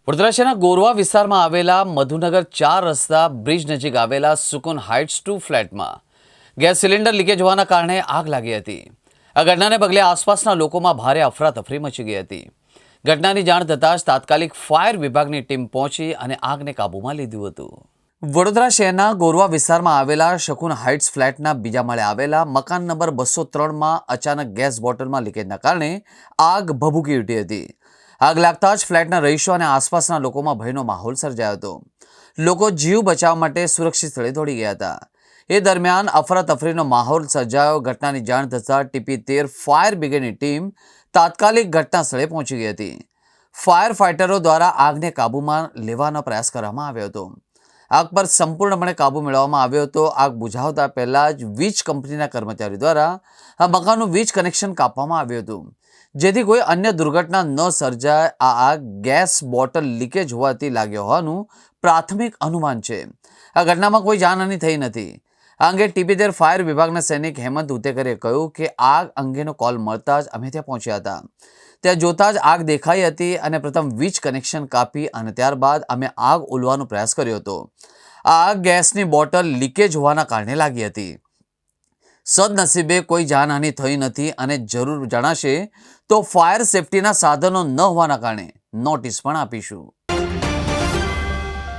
વડોદરા શહેરના ગોરવા વિસ્તારમાં આવેલા મધુનગર 4 રસ્તા બ્રિજ નજીક આવેલા સુકુન હાઇટ્સ 2 ફ્લેટમાં ગેસ સિલિન્ડર લીકેજ હોવાના કારણે આગ લાગી હતી। આ ઘટનાને પગલે આસપાસના લોકોમાં ભારે અફરાતફરી મચી ગઈ હતી। ઘટનાની જાણ થતાં જ તાત્કાલિક ફાયર વિભાગની ટીમ પહોંચી અને આગને કાબૂમાં લીધું હતું। વડોદરા શહેરના ગોરવા વિસ્તારમાં આવેલા શકુન હાઇટ્સ ફ્લેટના બીજા માળે આવેલા મકાન નંબર 203માં અચાનક ગેસ બોટલમાં લીકેજના કારણે આગ ભભૂકી ઉઠી હતી। આગ લાગતા જ ફ્લેટના રહીશો અને આસપાસના લોકોમાં ભયનો માહોલ સર્જાયો હતો। લોકો જીવ બચાવવા માટે સુરક્ષિત સ્થળે દોડી ગયા હતા। એ દરમિયાન અફરાતફરીનો માહોલ સર્જાયો। ઘટનાની જાણ થતાં TP13 ફાયર બ્રિગેડની ટીમ તાત્કાલિક ઘટના સ્થળે પહોંચી ગઈ હતી। ફાયર ફાઇટરો દ્વારા આગને કાબૂમાં લેવાનો પ્રયાસ કરવામાં આવ્યો હતો। આગ પર સંપૂર્ણપણે કાબૂ મેળવવામાં આવ્યો હતો। આગ બુઝાવતા પહેલા જ વીજ કંપનીના કર્મચારીઓ દ્વારા આ મકાનનું વીજ કનેક્શન કાપવામાં આવ્યું હતું, જેથી કોઈ અન્ય દુર્ઘટના ન સર્જાય। આ આગ ગેસ બોટલ લીકેજ હોવાથી લાગ્યો હોવાનું પ્રાથમિક અનુમાન છે। આ ઘટનામાં કોઈ જાનહાનિ થઈ નથી। આ અંગે TP13 ફાયર વિભાગના સૈનિક હેમંત ઉતેકરે કહ્યું કે આગ અંગેનો કોલ મળતા જ અમે ત્યાં પહોંચ્યા હતા। ત્યાં જોતા જ આગ દેખાઈ હતી અને પ્રથમ વીજ કનેક્શન કાપી અને ત્યારબાદ અમે આગ ઓલવાનો પ્રયાસ કર્યો હતો। આ આગ ગેસની બોટલ લીકેજ હોવાના કારણે લાગી હતી। સદનસીબે કોઈ જાનહાનિ થઈ નથી અને જરૂર જણાશે તો ફાયર સેફટીના સાધનો ન હોવાના કારણે નોટિસ પણ આપીશું।